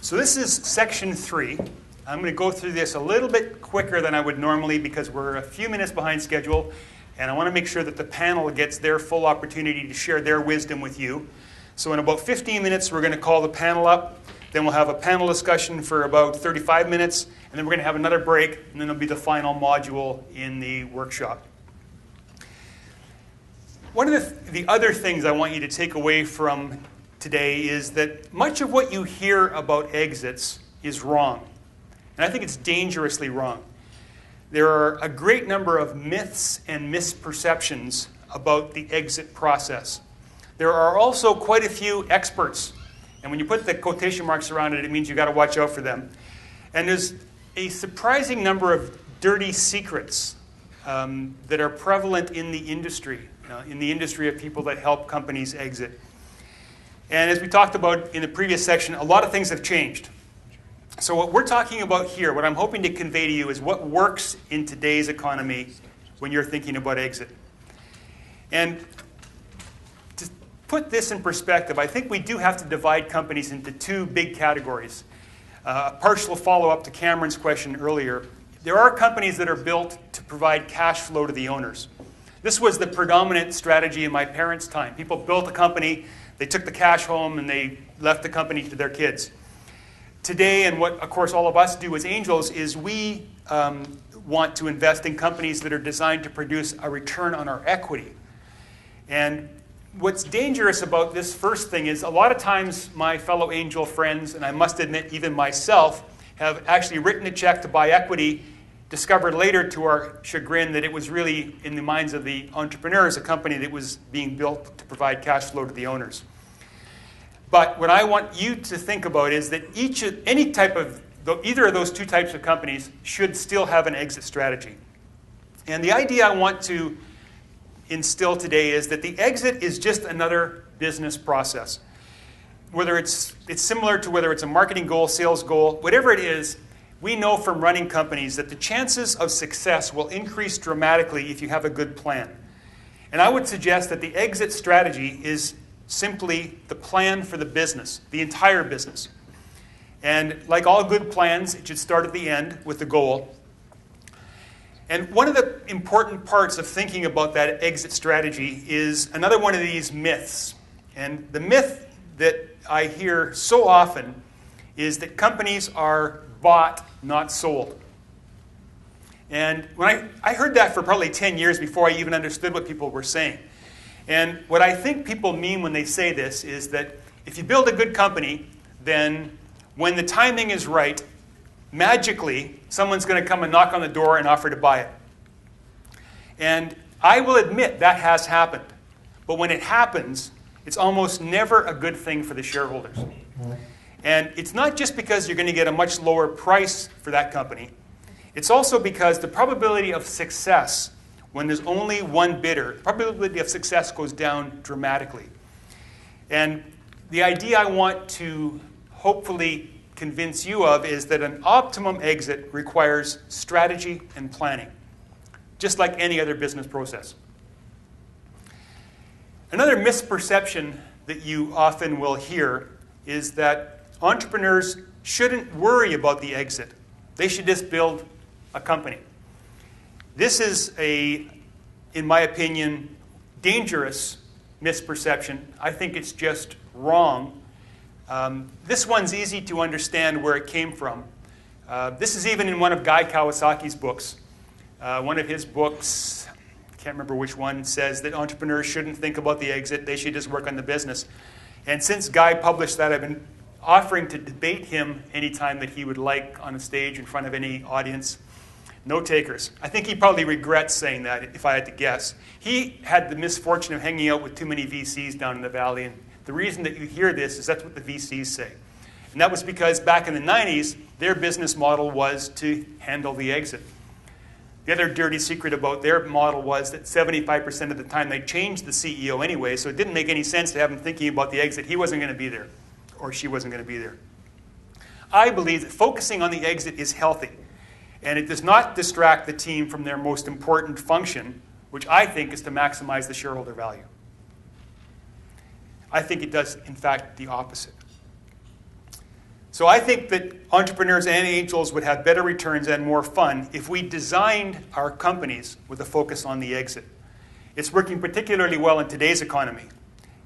So this is section 3. I'm going to go through this a little bit quicker than I would normally because we're a few minutes behind schedule, and I want to make sure that the panel gets their full opportunity to share their wisdom with you. So in about 15 minutes, we're going to call the panel up. Then we'll have a panel discussion for about 35 minutes, and then we're going to have another break, and then there'll be the final module in the workshop. One of the other things I want you to take away from today is that much of what you hear about exits is wrong. And I think it's dangerously wrong. There are a great number of myths and misperceptions about the exit process. There are also quite a few experts. And when you put the quotation marks around it, it means you've got to watch out for them. And there's a surprising number of dirty secrets that are prevalent in the industry of people that help companies exit. And as we talked about in the previous section, a lot of things have changed. So what we're talking about here, what I'm hoping to convey to you is what works in today's economy when you're thinking about exit. And to put this in perspective, I think we do have to divide companies into two big categories. A partial follow-up to Cameron's question earlier. There are companies that are built to provide cash flow to the owners. This was the predominant strategy in my parents' time. People built a company, they took the cash home, and they left the company to their kids. Today, and what, of course, all of us do as angels, is we want to invest in companies that are designed to produce a return on our equity. And what's dangerous about this first thing is a lot of times my fellow angel friends, and I must admit even myself, have actually written a check to buy equity, discovered later to our chagrin that it was really, in the minds of the entrepreneurs, a company that was being built to provide cash flow to the owners. But what I want you to think about is that either of those two types of companies should still have an exit strategy. And the idea I want to instill today is that the exit is just another business process. Whether it's similar to whether it's a marketing goal, sales goal, whatever it is, we know from running companies that the chances of success will increase dramatically if you have a good plan. And I would suggest that the exit strategy is simply the plan for the business, the entire business. And like all good plans, it should start at the end with the goal. And one of the important parts of thinking about that exit strategy is another one of these myths. And the myth that I hear so often is that companies are bought, not sold. And when I heard that for probably 10 years before I even understood what people were saying. And what I think people mean when they say this is that if you build a good company, then when the timing is right, magically, someone's going to come and knock on the door and offer to buy it. And I will admit that has happened. But when it happens, it's almost never a good thing for the shareholders. And it's not just because you're going to get a much lower price for that company. It's also because the probability of success, when there's only one bidder, the probability of success goes down dramatically. And the idea I want to hopefully convince you of is that an optimum exit requires strategy and planning, just like any other business process. Another misperception that you often will hear is that entrepreneurs shouldn't worry about the exit. They should just build a company. This is in my opinion, dangerous misperception. I think it's just wrong. This one's easy to understand where it came from. This is even in one of Guy Kawasaki's books. One of his books, I can't remember which one, says that entrepreneurs shouldn't think about the exit. They should just work on the business. And since Guy published that, I've been offering to debate him anytime that he would like on a stage in front of any audience. No takers. I think he probably regrets saying that, if I had to guess. He had the misfortune of hanging out with too many VCs down in the valley, and the reason that you hear this is that's what the VCs say. And that was because back in the 90s, their business model was to handle the exit. The other dirty secret about their model was that 75% of the time they changed the CEO anyway, so it didn't make any sense to have him thinking about the exit. He wasn't going to be there, or she wasn't going to be there. I believe that focusing on the exit is healthy, and it does not distract the team from their most important function, which I think is to maximize the shareholder value. I think it does, in fact, the opposite. So I think that entrepreneurs and angels would have better returns and more fun if we designed our companies with a focus on the exit. It's working particularly well in today's economy.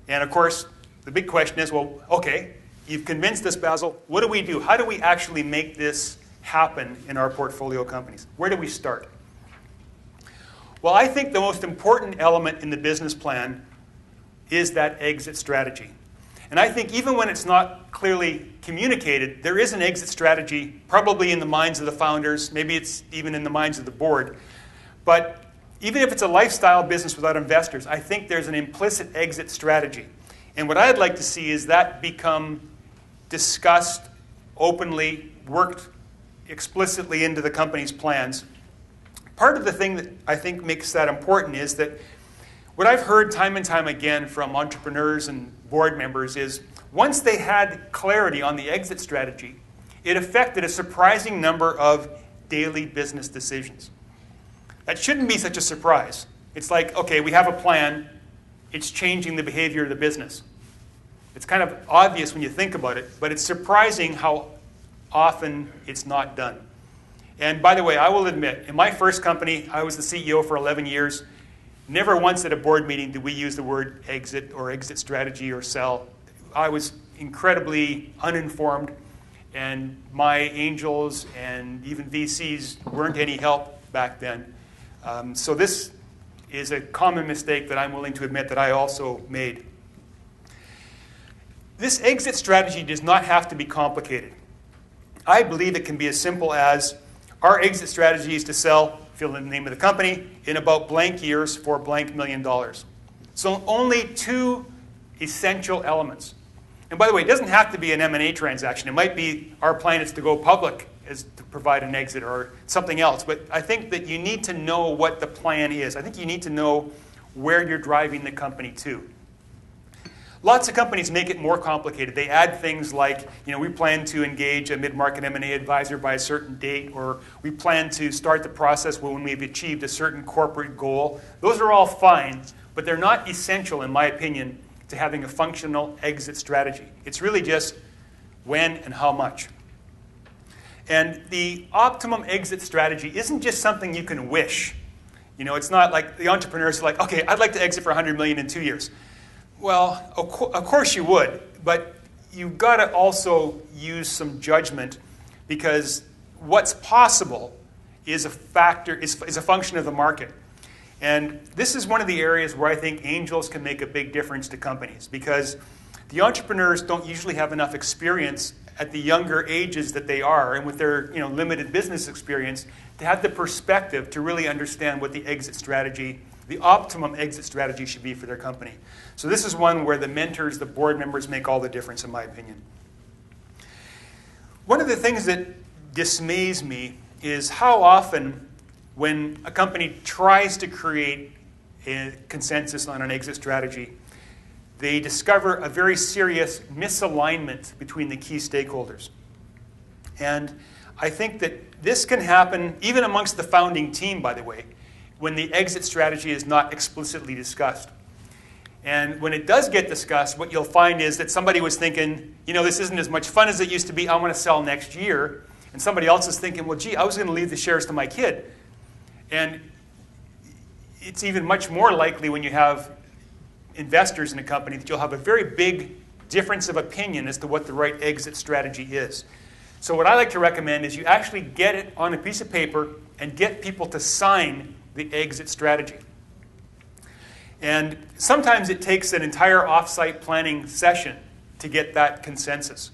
And of course, the big question is, well, okay, you've convinced us, Basil. What do we do? How do we actually make this happen in our portfolio companies? Where do we start? Well, I think the most important element in the business plan is that exit strategy. And I think even when it's not clearly communicated, there is an exit strategy, probably in the minds of the founders, maybe it's even in the minds of the board. But even if it's a lifestyle business without investors, I think there's an implicit exit strategy. And what I'd like to see is that become discussed openly, worked explicitly into the company's plans. Part of the thing that I think makes that important is that what I've heard time and time again from entrepreneurs and board members is once they had clarity on the exit strategy, it affected a surprising number of daily business decisions. That shouldn't be such a surprise. It's like, okay, we have a plan. It's changing the behavior of the business. It's kind of obvious when you think about it, but it's surprising how often it's not done. And by the way, I will admit, in my first company, I was the CEO for 11 years. Never once at a board meeting did we use the word exit or exit strategy or sell. I was incredibly uninformed, and my angels and even VCs weren't any help back then. So this is a common mistake that I'm willing to admit that I also made. This exit strategy does not have to be complicated. I believe it can be as simple as our exit strategy is to sell, fill in the name of the company, in about blank years for blank $1 million. So only two essential elements. And by the way, it doesn't have to be an M&A transaction. It might be our plan is to go public as to provide an exit or something else. But I think that you need to know what the plan is. I think you need to know where you're driving the company to. Lots of companies make it more complicated. They add things like, we plan to engage a mid-market M&A advisor by a certain date, or we plan to start the process when we've achieved a certain corporate goal. Those are all fine, but they're not essential, in my opinion, to having a functional exit strategy. It's really just when and how much. And the optimum exit strategy isn't just something you can wish. It's not like the entrepreneurs are like, okay, I'd like to exit for $100 million in 2 years. Well, of course you would, but you've got to also use some judgment, because what's possible is a factor, is a function of the market. And this is one of the areas where I think angels can make a big difference to companies, because the entrepreneurs don't usually have enough experience at the younger ages that they are, and with their limited business experience, to have the perspective to really understand what the exit strategy, the optimum exit strategy should be for their company. So this is one where the mentors, the board members, make all the difference, in my opinion. One of the things that dismays me is how often when a company tries to create a consensus on an exit strategy, they discover a very serious misalignment between the key stakeholders. And I think that this can happen even amongst the founding team, by the way, when the exit strategy is not explicitly discussed. And when it does get discussed, what you'll find is that somebody was thinking, this isn't as much fun as it used to be, I want to sell next year. And somebody else is thinking, well, gee, I was going to leave the shares to my kid. And it's even much more likely when you have investors in a company that you'll have a very big difference of opinion as to what the right exit strategy is. So what I like to recommend is you actually get it on a piece of paper and get people to sign the exit strategy. And sometimes it takes an entire off-site planning session to get that consensus.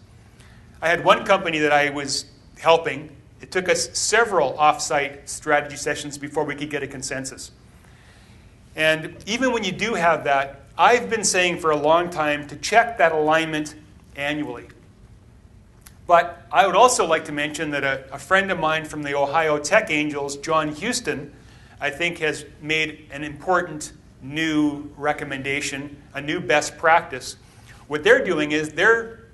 I had one company that I was helping. It took us several off-site strategy sessions before we could get a consensus. And even when you do have that, I've been saying for a long time to check that alignment annually. But I would also like to mention that a friend of mine from the Ohio Tech Angels, John Houston, I think has made an important new recommendation, a new best practice. What they're doing is they're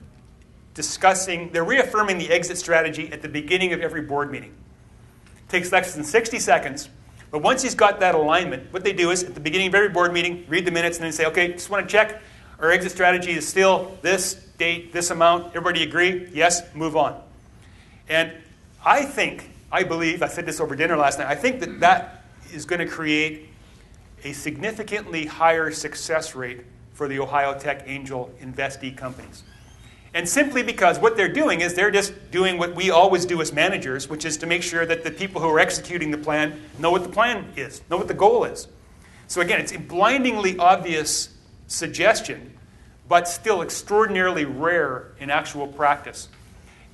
reaffirming the exit strategy at the beginning of every board meeting. It takes less than 60 seconds, but once he's got that alignment, what they do is at the beginning of every board meeting, read the minutes and then say, okay, just want to check our exit strategy is still this, date, this amount. Everybody agree? Yes, move on. And I believe, I said this over dinner last night, I think that that is going to create a significantly higher success rate for the Ohio Tech Angel investee companies. And simply because what they're doing is they're just doing what we always do as managers, which is to make sure that the people who are executing the plan know what the plan is, know what the goal is. So again, it's a blindingly obvious suggestion, but still extraordinarily rare in actual practice.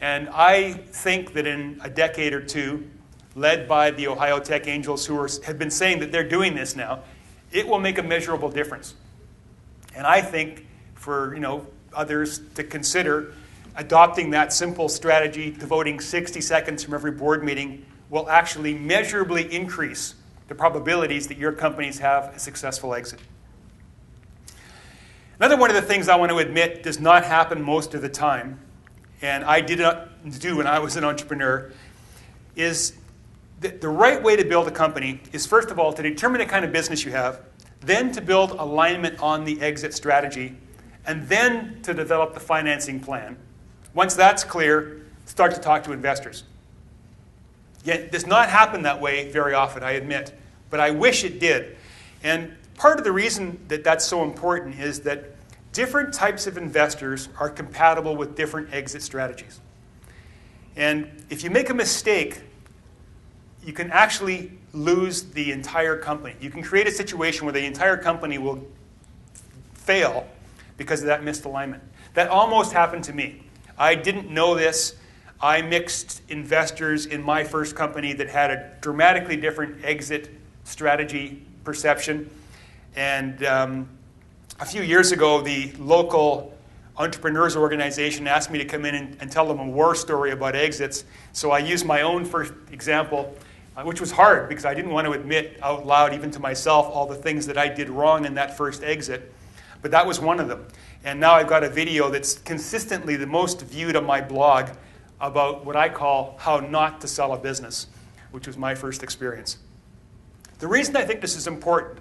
And I think that in a decade or two, led by the Ohio Tech Angels who have been saying that they're doing this now, it will make a measurable difference. And I think for others to consider adopting that simple strategy, devoting 60 seconds from every board meeting, will actually measurably increase the probabilities that your companies have a successful exit. Another one of the things I want to admit does not happen most of the time, and I did not do when I was an entrepreneur, is that the right way to build a company is, first of all, to determine the kind of business you have, then to build alignment on the exit strategy, and then to develop the financing plan. Once that's clear, start to talk to investors. Yet it does not happen that way very often, I admit, but I wish it did. And part of the reason that that's so important is that different types of investors are compatible with different exit strategies. And if you make a mistake, you can actually lose the entire company. You can create a situation where the entire company will fail because of that misalignment. That almost happened to me. I didn't know this. I mixed investors in my first company that had a dramatically different exit strategy perception. And a few years ago, the local entrepreneurs organization asked me to come in and tell them a war story about exits. So I used my own first example, which was hard because I didn't want to admit out loud, even to myself, all the things that I did wrong in that first exit. But that was one of them. And now I've got a video that's consistently the most viewed on my blog about what I call how not to sell a business, which was my first experience. The reason I think this is important,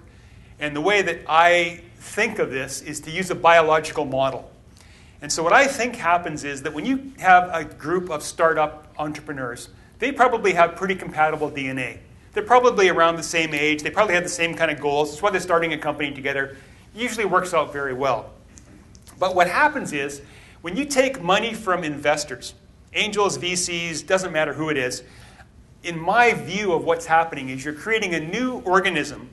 and the way that I think of this, is to use a biological model. And so what I think happens is that when you have a group of startup entrepreneurs, they probably have pretty compatible DNA. They're probably around the same age. They probably have the same kind of goals. That's why they're starting a company together. It usually works out very well. But what happens is when you take money from investors, angels, VCs, doesn't matter who it is, in my view of what's happening is you're creating a new organism,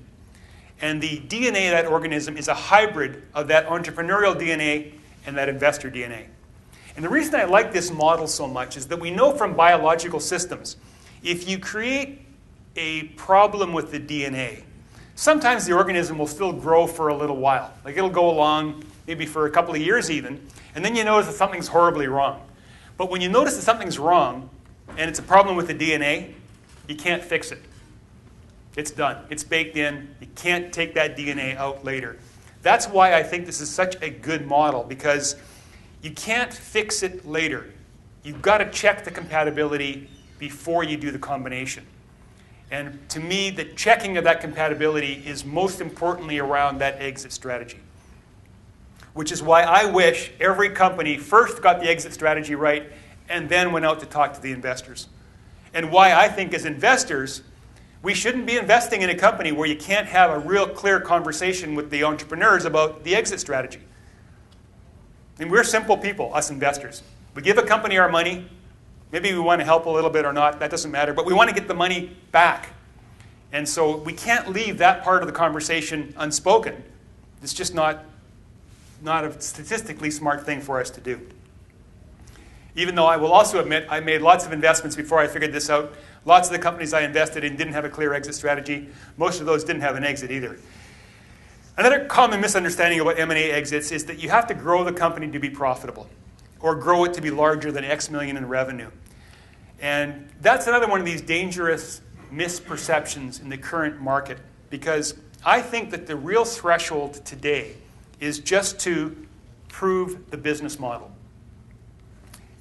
and the DNA of that organism is a hybrid of that entrepreneurial DNA and that investor DNA. And the reason I like this model so much is that we know from biological systems, if you create a problem with the DNA, sometimes the organism will still grow for a little while. Like it'll go along maybe for a couple of years even, and then you notice that something's horribly wrong. But when you notice that something's wrong, and it's a problem with the DNA, you can't fix it. It's done. It's baked in. You can't take that DNA out later. That's why I think this is such a good model, because you can't fix it later. You've got to check the compatibility before you do the combination. And to me, the checking of that compatibility is most importantly around that exit strategy. Which is why I wish every company first got the exit strategy right and then went out to talk to the investors. And why I think as investors, we shouldn't be investing in a company where you can't have a real clear conversation with the entrepreneurs about the exit strategy. And we're simple people, us investors. We give a company our money. Maybe we want to help a little bit or not. That doesn't matter. But we want to get the money back. And so we can't leave that part of the conversation unspoken. It's just not a statistically smart thing for us to do. Even though I will also admit I made lots of investments before I figured this out. Lots of the companies I invested in didn't have a clear exit strategy. Most of those didn't have an exit either. Another common misunderstanding about M&A exits is that you have to grow the company to be profitable or grow it to be larger than X million in revenue. And that's another one of these dangerous misperceptions in the current market, because I think that the real threshold today is just to prove the business model.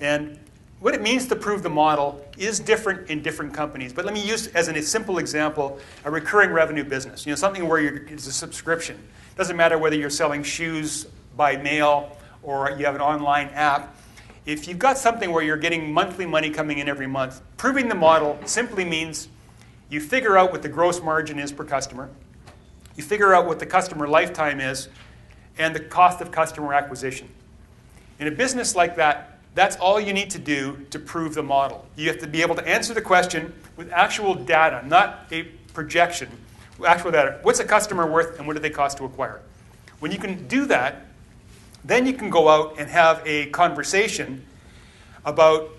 And what it means to prove the model is different in different companies. But let me use, as a simple example, a recurring revenue business. Something where it's a subscription. It doesn't matter whether you're selling shoes by mail or you have an online app, if you've got something where you're getting monthly money coming in every month, proving the model simply means you figure out what the gross margin is per customer, you figure out what the customer lifetime is, and the cost of customer acquisition. In a business like that, that's all you need to do to prove the model. You have to be able to answer the question with actual data, not a projection. Actual data. What's a customer worth and what do they cost to acquire? When you can do that, then you can go out and have a conversation about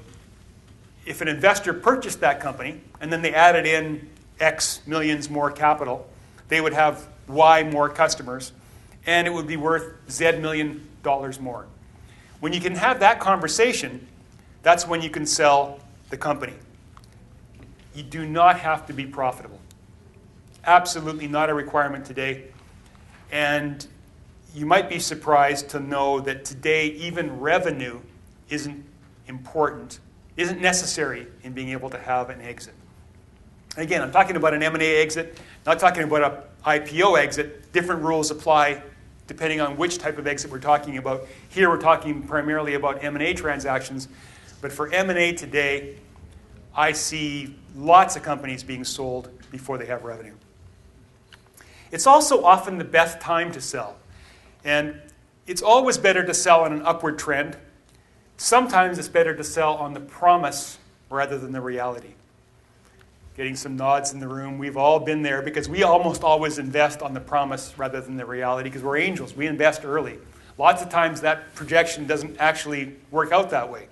if an investor purchased that company and then they added in X millions more capital, they would have Y more customers and it would be worth Z million dollars more. When you can have that conversation, that's when you can sell the company. You do not have to be profitable. Absolutely not a requirement today. And you might be surprised to know that today even revenue isn't important, isn't necessary in being able to have an exit. Again, I'm talking about an M&A exit, not talking about an IPO exit. Different rules apply depending on which type of exit we're talking about. Here we're talking primarily about M&A transactions. But for M&A today, I see lots of companies being sold before they have revenue. It's also often the best time to sell. And it's always better to sell on an upward trend. Sometimes it's better to sell on the promise rather than the reality. Getting some nods in the room. We've all been there because we almost always invest on the promise rather than the reality because we're angels. We invest early. Lots of times that projection doesn't actually work out that way.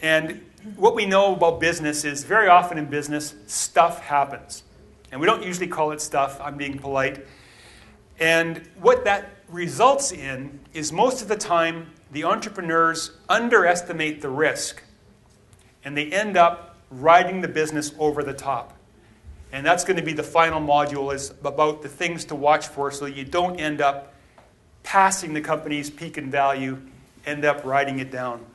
And what we know about business is very often in business, stuff happens. And we don't usually call it stuff. I'm being polite. And what that results in is most of the time the entrepreneurs underestimate the risk and they end up riding the business over the top. And that's going to be the final module, is about the things to watch for so you don't end up passing the company's peak in value, end up riding it down.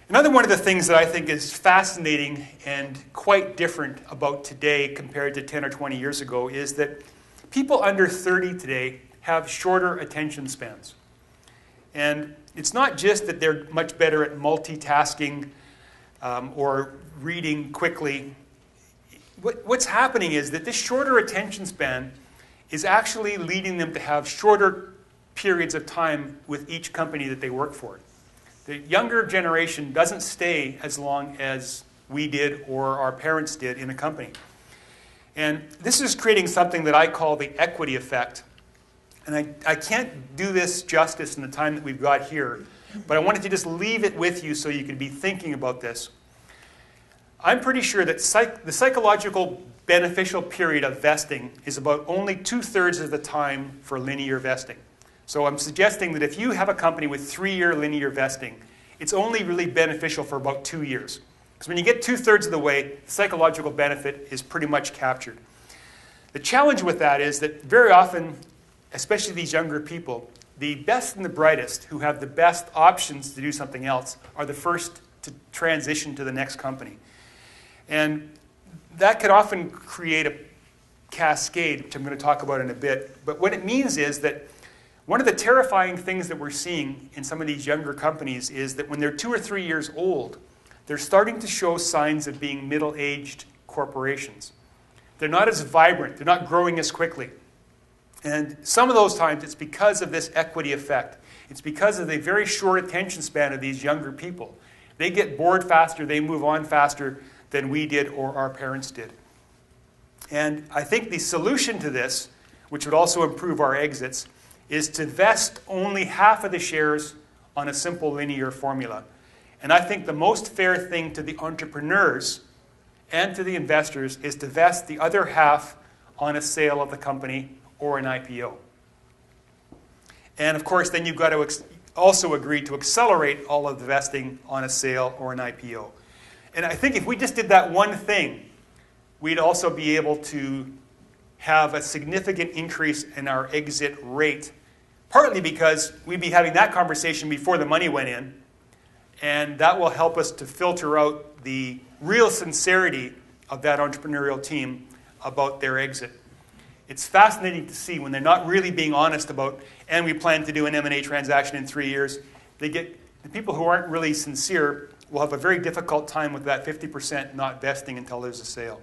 Another one of the things that I think is fascinating and quite different about today compared to 10 or 20 years ago is that people under 30 today have shorter attention spans. And it's not just that they're much better at multitasking or reading quickly. What's happening is that this shorter attention span is actually leading them to have shorter periods of time with each company that they work for. The younger generation doesn't stay as long as we did or our parents did in a company. And this is creating something that I call the equity effect. And I can't do this justice in the time that we've got here, but I wanted to just leave it with you so you can be thinking about this. I'm pretty sure that the psychological beneficial period of vesting is about only 2/3 of the time for linear vesting. So I'm suggesting that if you have a company with 3-year linear vesting, it's only really beneficial for about 2 years. Because when you get 2/3 of the way, the psychological benefit is pretty much captured. The challenge with that is that very often, especially these younger people, the best and the brightest who have the best options to do something else are the first to transition to the next company. And that can often create a cascade, which I'm going to talk about in a bit. But what it means is that one of the terrifying things that we're seeing in some of these younger companies is that when they're 2 or 3 years old, they're starting to show signs of being middle-aged corporations. They're not as vibrant. They're not growing as quickly. And some of those times, it's because of this equity effect. It's because of the very short attention span of these younger people. They get bored faster. They move on faster than we did or our parents did. And I think the solution to this, which would also improve our exits, is to vest only half of the shares on a simple linear formula. And I think the most fair thing to the entrepreneurs and to the investors is to vest the other half on a sale of the company or an IPO. And of course, then you've got to also agree to accelerate all of the vesting on a sale or an IPO. And I think if we just did that one thing, we'd also be able to have a significant increase in our exit rate, partly because we'd be having that conversation before the money went in, and that will help us to filter out the real sincerity of that entrepreneurial team about their exit. It's fascinating to see when they're not really being honest about, and we plan to do an M&A transaction in 3 years. The people who aren't really sincere will have a very difficult time with that 50% not vesting until there's a sale.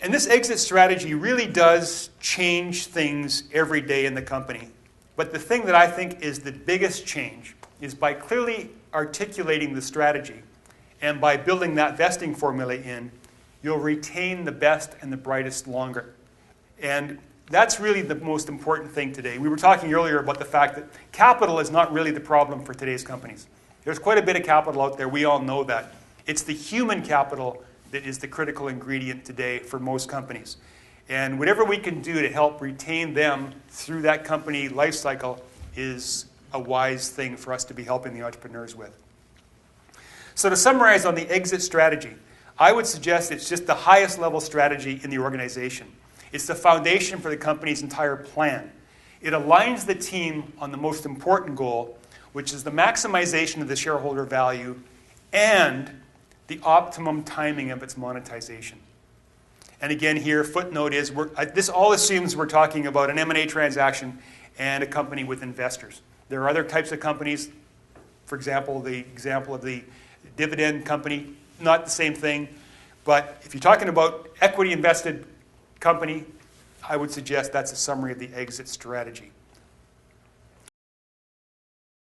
And this exit strategy really does change things every day in the company. But the thing that I think is the biggest change is by clearly articulating the strategy and by building that vesting formula in, you'll retain the best and the brightest longer. And that's really the most important thing today. We were talking earlier about the fact that capital is not really the problem for today's companies. There's quite a bit of capital out there. We all know that. It's the human capital that is the critical ingredient today for most companies. And whatever we can do to help retain them through that company life cycle is a wise thing for us to be helping the entrepreneurs with. So to summarize on the exit strategy, I would suggest it's just the highest level strategy in the organization. It's the foundation for the company's entire plan. It aligns the team on the most important goal, which is the maximization of the shareholder value and the optimum timing of its monetization. And again here, footnote is, this all assumes we're talking about an M&A transaction and a company with investors. There are other types of companies, for example, the example of the dividend company, not the same thing. But if you're talking about equity invested company, I would suggest that's a summary of the exit strategy.